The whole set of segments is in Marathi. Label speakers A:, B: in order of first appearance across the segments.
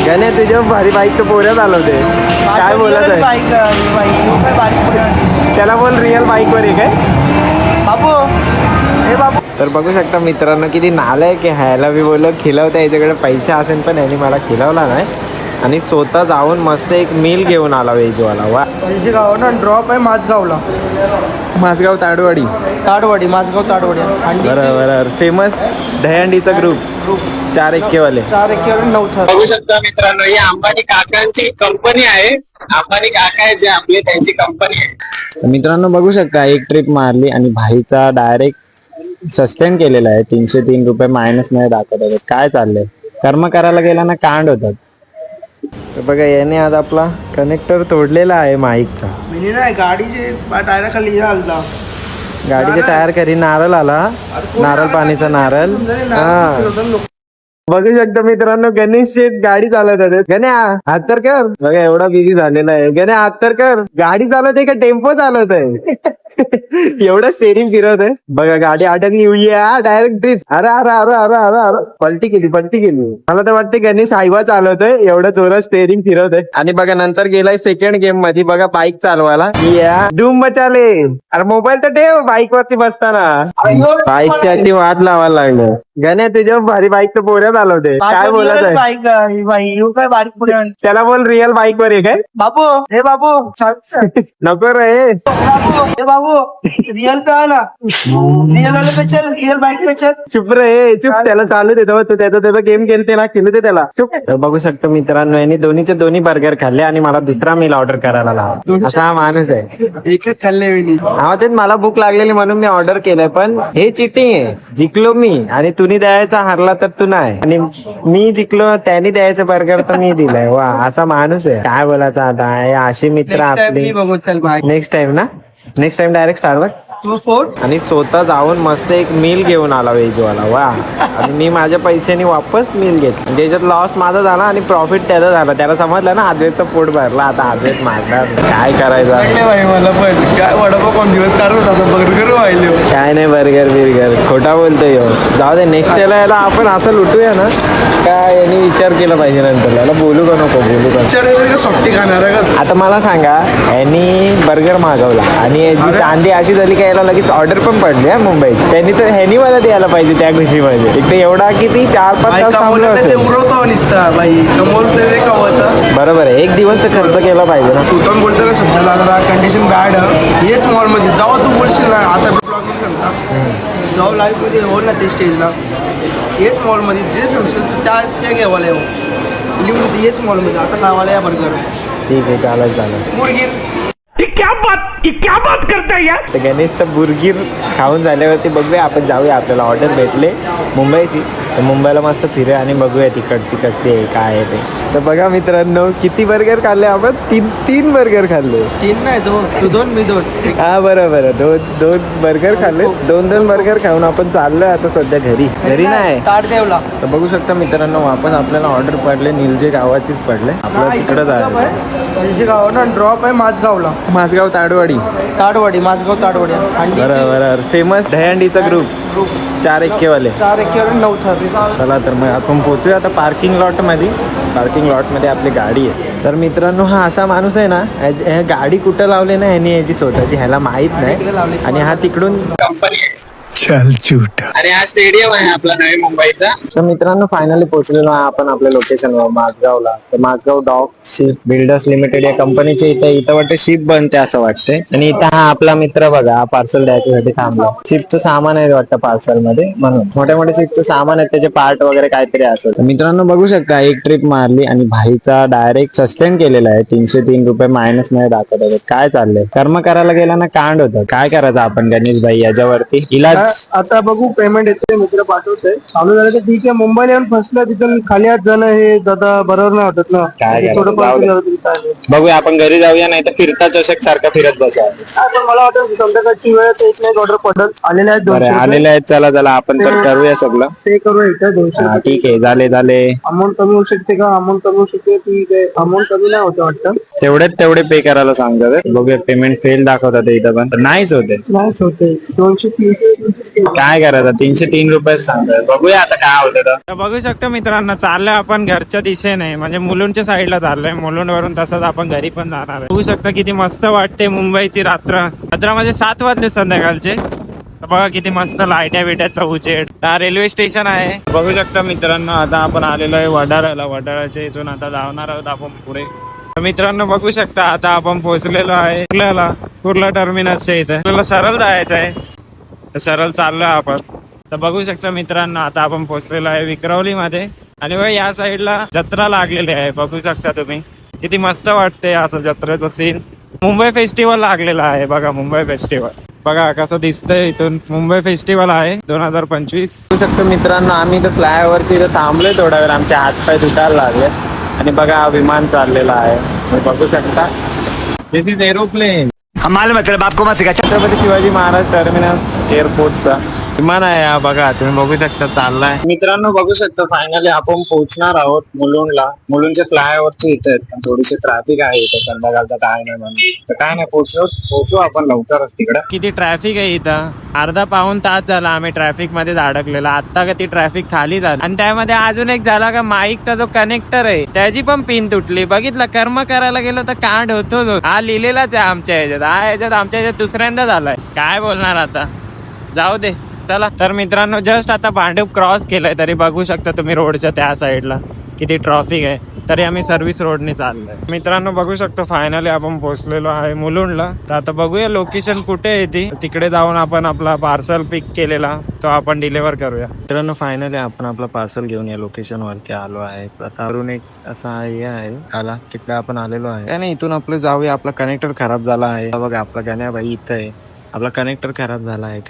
A: गणे तुझ्या भारी बाईक तर पोऱ्या चालवते, काय बोलत आहे? त्याला बोल रिअल बाईक वर आहे काय
B: बाबू? हे बाबू
A: तर बघू शकता मित्रांनो किती नालायक की ह्याला मी बोललो खिलवता, याच्याकडे पैसे असेल पण यांनी मला खिलवला नाही आणि स्वतः जाऊन मस्त एक मील घेऊन आला व्हेजवाला. वा.
B: म्हणजे गाव ना ड्रॉप आहे माझगावला,
A: माझगाव ताडवाडी,
B: ताडवाडी माझगाव ताडवाडी. आणि
A: बरोबर फेमस दहीहंडीचा ग्रुप 4 एक्केवाले.
B: 4 एकेवाले 9 थर.
C: बघू शकता मित्रांनो, ही अंबानी काकांची कंपनी आहे. अंबानी काका आहे जे आपली, त्यांची कंपनी आहे.
A: मित्रांनो बघू शकता एक ट्रिप मारली आणि भाईचा डायरेक्ट सस्टेन केलेला आहे. 303 रुपये मायनस मध्ये दाखवत होते. काय चाललंय, कर्म करायला गेला ना कांड होतात. तर बघा याने आज आपला कनेक्टर तोडलेला आहे माईकचा.
B: मी नाही गाडीचे टायर खाली आलता,
A: गाडीचे टायर करी नारळ आला, नारळ पाणीचा नारळ. हा बघू शकता मित्रांनो गणेश शेठ गाडी चालवत होते. गण्या हात तर कर. बघा एवढा बिझी झालेला आहे. गण्या हात तर कर. गाडी चालवत आहे का टेम्पो चालवत आहे? एवढं स्टेरिंग फिरवत आहे. बघा गाडी अटकली डायरेक्ट ड्रिफ्ट. अरे अरे अरे अरे अरे अरे पलटी केली. मला तर वाटतं गणेश हायवा चालवतोय, एवढं जोरात स्टेरिंग फिरवत आहे. आणि बघा नंतर गेलाय सेकंड गेम मध्ये बघा बाईक चालवायला. धूम मचाले. अरे मोबाईल तर ठेव बाईक वरती बसताना. बाईकच्या वाट लावायला लागलं. गण्या तुझ्या भारी बाईक तर पोऱ्या चालवते, काय बोलत आहे?
B: बाईक काय बारीक पुढे.
A: त्याला बोल रिअल बाईक वर आहे काय
B: बाबू? हे बाबू
A: नको रे.
B: बाबू, हे बाबू रिअल पे आला, रिअल वाले पे चल, रिअल बाईक पे चल.
A: चुप रे चुप. त्याला चालू देतो तू, त्याचा गेम खेळते ना, खेळू दे त्याला. चुप. बघू शकतो मित्रांनो यांनी दोन्ही बर्गर खाल्ले आणि मला दुसरा मील ऑर्डर करायला लावा. असा हा माणूस आहे.
B: एकच खाल्ले मी.
A: हा तेच मला भूक लागलेली म्हणून मी ऑर्डर केलंय, पण हे चिटिंग आहे. जिंकलो मी आणि तुम्ही द्यायचा, हारला तर तू नाही. आणि मी जिंकलो त्याने द्यायचं बर्गर तर मी दिलाय. वा असा माणूस आहे. काय बोलायचं आता, हे अशी मित्र आपली. नेक्स्ट टाइम ना, नेक्स्ट टाइम डायरेक्ट स्टारबक्स. आणि स्वतः जाऊन मस्त एक मील घेऊन आला व्हेजवाला. वा. आणि मी माझ्या पैशाने वापस मील घेत, त्याच्यात लॉस माझा झाला आणि प्रॉफिट त्याचा झाला. त्याला समजलं ना अद्वैतचं पोट भरला, आता अद्वैत मारणार. काय करायचं
B: मला पण काय वडापाव कोण दिवस काढत आता बर्गर व्हायले.
A: काय नाही बिर्गर खोटा बोलतोय. जाऊ दे नेक्स्ट याला आपण असं लुटूया ना, काय यांनी विचार केला पाहिजे नंतर. याला बोलू का नको बोलू का.
B: सोपटी खाणार
A: आता मला सांगा, यांनी बर्गर मागवला आणि याची चांदी अशी झाली का याला लगेच ऑर्डर पण पडली आहे मुंबईत. त्यांनी तर ह्यानी मला द्यायला पाहिजे त्या खुशीमध्ये. एक तर एवढा किती 4-5 तास थांबलो असेल. बरोबर आहे, एक दिवस तर खर्च केला पाहिजे ना.
B: सुतून बोलतो ना सध्याला कंडिशन बॅड. हेच मॉल मध्ये जाऊ, तू बोलशील ना आता ब्लॉगिंग सांगता जाऊ लाईव्ह मध्ये हो ना ते स्टेजला. हेच मॉलमध्ये जे सांगशील त्या घ्यावाला येऊ लिहून हेच मॉलमध्ये आता खावाला या बर्गर.
A: ठीक आहे चालेल.
B: मुरगीर
C: क्या बात करता है यार.
A: तर गणेशचा बुर्गीर खाऊन झाल्यावरती बघूया आपण, जाऊया. आपल्याला ऑर्डर भेटले मुंबईची, तर मुंबईला मस्त फिरूया आणि बघूया तिकडची कशी आहे काय आहे ते. तर बघा मित्रांनो किती बर्गर खाल्ले आपण. 3 बर्गर खाल्ले.
B: 3 नाही 2, तू 2 मी 2.
A: हा बरोबर. दोन बर्गर खाल्ले. 2 बर्गर खाऊन आपण चाललोय आता सध्या घरी नाही.
B: ताट देवला.
A: तर बघू शकता मित्रांनो वापस आपल्याला ऑर्डर पडले, निलजे गावाचीच पडले. आपल्याला तिकडं जायचं.
B: निलजे गाव ना ड्रॉप आहे माझगावला,
A: माझगाव ताडवाडी
B: माझगाव ताडवाडी.
A: बरोबर फेमस दहीहंडीचा ग्रुप 4 एक्केवाले.
B: 4 एकेवाले 9 थर.
A: चला तर मग आपण पोहोचूया आता पार्किंग लॉटमध्ये आपली गाडी आहे. तर मित्रांनो हा असा माणूस आहे ना, गाडी कुठं लावली ना ह्यानी याची स्वतःची, ह्याला माहित नाही. आणि हा तिकडून
C: कंपनी आहे
D: चल झूठा.
C: आणि हा स्टेडियम आहे आपला नवी मुंबईचा.
A: तर मित्रांनो फायनली पोहोचलेलो आहे आपण आपल्या लोकेशनवर माझगावला. तर Mazagon dock ship builders limited या कंपनीचे इथं वाटतं शिप बनते असं वाटते. आणि इथं हा आपला मित्र बघा पार्सल द्यायच्यासाठी थांबला. शिपचं सामान आहे वाटतं पार्सल मध्ये, म्हणून मोठे शिपचं सामान आहे, त्याचे पार्ट वगैरे काहीतरी असं. मित्रांनो बघू शकता एक ट्रिप मारली आणि भाईचा डायरेक्ट सस्टेन केलेला आहे. 303 रुपये मायनस मध्ये दाखवत होते. काय चाललंय, कर्म करायला गेला ना कांड होतं. काय करायचं आपण गणेश भाई याच्यावरती इलाज.
B: आता बघू पेमेंट येते, मित्र पाठवतोय. चालू झालं तर ठीक आहे. मुंबईला येऊन फसलं तिथून खाली आज जण हे दादा बरोबर नाही वाटत ना.
A: काय
B: थोडं
A: बघूया आपण घरी जाऊया, नाही तर फिरता चषक सारखा फिरत बसा.
B: मला वाटतं संध्याकाळची वेळ एक नाही ऑर्डर पडत आलेले आहेत. 200
A: आलेले आहेत. चला आपण तर करूया सगळं.
B: पे करू इथं 200.
A: ठीक आहे झाले.
B: अमाऊंट कमी होऊ शकते का? अमाऊंट कमी होऊ शकते. ठीक आहे, अमाऊंट कमी नाही होतं वाटतं.
A: तेवढे पे करायला सांगतात. बघूया पेमेंट फेल दाखवतात इथं, पण नाहीच होते.
B: नाहीच होते. 230
C: काय करायचं 303 रुपये सांगतोय बघूया आता काय होतं तर.
D: तर बघू शकतो मित्रांनो, चाललोय आपण घरच्या दिशेने, म्हणजे मुलुंडच्या साईडला चाललोय. मुलुंड वरून तसंच आपण घरी पण जाणार आहे. बघू शकता किती मस्त वाटते मुंबईची रात्र. रात्रामध्ये 7 वाजले संध्याकाळचे. तर बघा किती मस्त लाईट्या बिट्याचा उजेड. हा रेल्वे स्टेशन आहे. बघू शकता मित्रांनो, आता आपण आलेलो आहे वडाळ्याला. वडाळ्याच्या इथून आता जाणार आहोत आपण पुढे. तर मित्रांनो बघू शकता आता आपण पोहोचलेलो आहे कुर्ला टर्मिनसच्या इथे. आपल्याला सरळ जायचं आहे, तर सरळ चाललोय आपण. तर बघू शकता मित्रांनो, आता आपण पोहोचलेलो आहे विक्रोली मध्ये. आणि बघा या साईडला जत्रा लागलेली आहे. बघू शकता तुम्ही किती मस्त वाटते असं जत्रेचं सीन. मुंबई फेस्टिवल लागलेला आहे बघा, मुंबई फेस्टिवल. बघा कसं दिसतंय इथून. मुंबई फेस्टिवल आहे 2025.
A: बघू शकतो मित्रांनो, आम्ही तर फ्लायओव्हरची इथं थांबलोय थोडा वेळ. आमचे हातपाय दुखायला लागले. आणि बघा हा विमान चाललेला आहे. तुम्ही बघू शकता, this is aeroplane. Chhatrapati Shivaji Maharaj terminus एअरपोर्टचा विमान आहे हा. बघा तुम्ही बघू शकता चाललाय.
C: मित्रांनो बघू शकता फायनली आपण पोहोचणार आहोत मुलुंडला. मुलुंडच्या फ्लायओव्हरचे इथे आहेत, पण थोडीशी ट्रॅफिक आहे इथे संध्याकाळचा काय नाही म्हणून. तर काय नाही, पोहोचू आपण लवकरच तिकडे.
D: किती ट्रॅफिक आहे इथं. अर्धा पाऊण तास झाला आम्ही ट्रॅफिक मध्ये अडकलेला. आता का ती ट्रॅफिक खाली झाली. आणि त्यामध्ये अजून एक झाला का, माईकचा जो कनेक्टर आहे त्याची पण पिन तुटली. बघितलं, कर्म करायला गेलो तर कांड होतो. हा लिहिलेलाच आहे आमच्या ह्याच्यात. आमच्या ह्याच्यात दुसऱ्यांदा झालाय. काय बोलणार आता, जाऊ दे चला. तर मित्रांनो जस्ट आता भांडूप क्रॉस केलंय, तरी बघू शकता तुम्ही रोडच्या त्या साईडला किती ट्रॅफिक आहे. तरी आम्ही सर्व्हिस रोडने चाललोय. मित्रांनो बघू शकतो फायनली आपण पोहोचलेलो आहे मुलुंडला. तर आता बघूया लोकेशन कुठे आहे ती. तिकडे जाऊन आपण आपला पार्सल पिक केलेला तो आपण डिलिव्हर करूया. मित्रांनो फायनली आपण आपला पार्सल घेऊन या लोकेशन वरती आलो आहे. प्रतावरून एक असा हे आहे आला, तिकडे आपण आलेलो आहे. आणि इथून आपलं जाऊया. आपला कनेक्टर खराब झाला आहे बघा. आपला गाण्या भाई इथं आहे. आपला कनेक्टर खराब झाला आहे.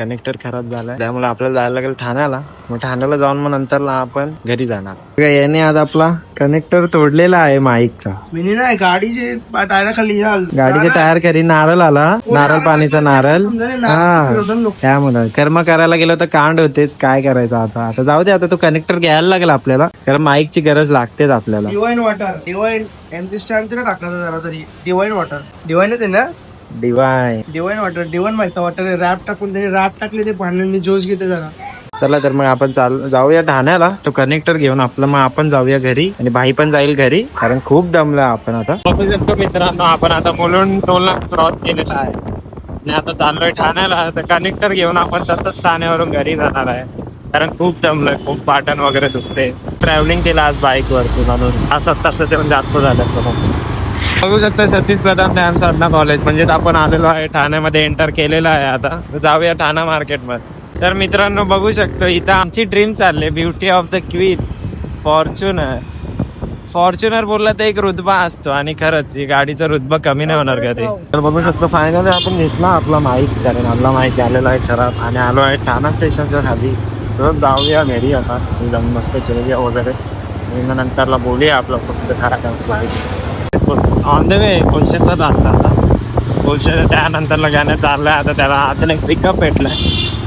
D: त्यामुळे आपल्याला जायला लागेल ठाण्याला. मग ठाण्याला जाऊन मग नंतरला आपण घरी जाणार.
A: याने आज आपला कनेक्टर तोडलेला आहे माईकचा.
B: मी नाही गाडीचे टायर खाली
A: गाडीचे टायर खाली नारळ आला, नारळ पाणीचा नारळ. त्यामुळे कर्म करायला गेलो तर कांड होतेच. काय करायचं आता. आता जाऊ दे, आता तो कनेक्टर घ्यायला लागेल आपल्याला, कारण माईकची गरज लागतेच आपल्याला.
B: Divine water, divine empty stand तरी टाकायचं जरा तरी. डिवाइन वॉटर, डिवाइनच आहे ना. डिवाइन वॉटर, डिवाइन माहिती वॉटर रॅप टाकून त्याने रॅप टाकले ते पाण्याने जोश घेते जरा.
A: चला तर मग आपण जाऊया ठाण्याला. तो कनेक्टर घेऊन आपलं मग आपण जाऊया घरी. आणि भाई पण जाईल घरी, कारण खूप दमला आपण आता.
D: बघू शकतो मित्रांनो, आपण आता मुलुंड टोलला क्रॉस केलेला आहे आणि आता चाललोय ठाण्याला. तर कनेक्टर घेऊन आपण सतत ठाण्यावरून घरी जाणार आहे, कारण खूप दमलोय. खूप पाटण वगैरे दुखते. ट्रॅव्हलिंग केलं आज बाईक वरचं, म्हणून असं तसं ते जास्त झालं. बघू शकता सतीश प्रधान ज्ञान साधना कॉलेज म्हणजे आपण आलेलो आहे ठाण्यामध्ये. एंटर केलेलं आहे. आता जाऊया ठाणा मार्केटमध्ये. तर मित्रांनो बघू शकतो इथं आमची ड्रीम चालली, beauty of the queen Fortuner बोलला तर एक रुतबा असतो, आणि खरंच ही गाडीचा रुतबा कमी नाही होणार कधी.
A: तर बघू शकतो फायनली आपण घेतला आपला माईक, कारण आपला माईक आलेला आहे खराब. आणि आलो आहे ठाणा स्टेशनच्या खाली. तर जाऊया घरी आता एकदम मस्त चलूया वगैरे. आणि मग नंतरला बोलूया आपलं पुढचं खरा ऑन द वे. कोलशेचा चालला आता. कोलशे त्यानंतरला गाण्यात चाललाय. आता त्याला आता एक पिकअप भेटलाय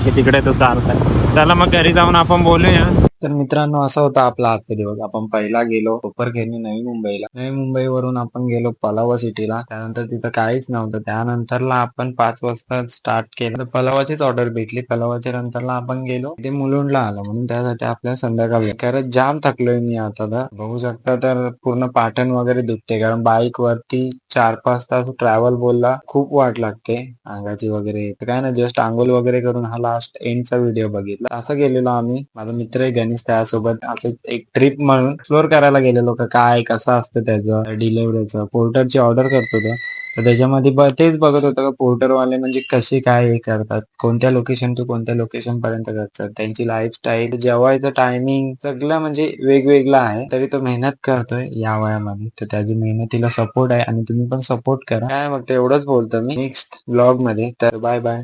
A: की तिकडे तो चाललाय. त्याला मग घरी जाऊन आपण बोलूया.
E: तर मित्रांनो असा होता आपला आजचा दिवस. आपण पहिला गेलो कोपरखैरणी नवी मुंबईला. नवी मुंबईवरून आपण गेलो पलावा सिटीला. त्यानंतर तिथं काहीच नव्हतं. त्यानंतरला आपण 5 वाजता स्टार्ट केलं. तर पलावाचीच ऑर्डर भेटली. पलावाच्या नंतरला आपण गेलो ते मुलुंडला आलो, म्हणून त्यासाठी आपल्याला संध्याकाळी. खरंच जाम थकलोय मी आता. तर बघू शकता तर पूर्ण पाठण वगैरे दुखते, कारण बाईक वरती 4-5 तास ट्रॅव्हल बोलला खूप वाट लागते अंगाची वगैरे. तर काय ना, जस्ट आंघोळ वगैरे करून हा लास्ट एंडचा व्हिडिओ बघितला. असं गेलेलो आम्ही. माझा मित्र आहे गणेश, त्यासोबत असंच एक ट्रिप म्हणून एक्सप्लोर करायला गेलेलो. काय कसं असतं त्याचं डिलिव्हरीचं. पोर्टरची ऑर्डर करतो तर त्याच्यामध्ये तेच बघत होतं का पोर्टरवाले म्हणजे कसे काय हे करतात, कोणत्या लोकेशन टू कोणत्या लोकेशन पर्यंत करतात, त्यांची लाईफस्टाईल, जेवायचं टायमिंग सगळं म्हणजे वेगवेगळं आहे. तरी तो मेहनत करतोय या वयामध्ये. तर त्याची मेहनतीला सपोर्ट आहे, आणि तुम्ही पण सपोर्ट करा. काय मग एवढंच बोलतो मी नेक्स्ट ब्लॉग मध्ये. तर बाय बाय.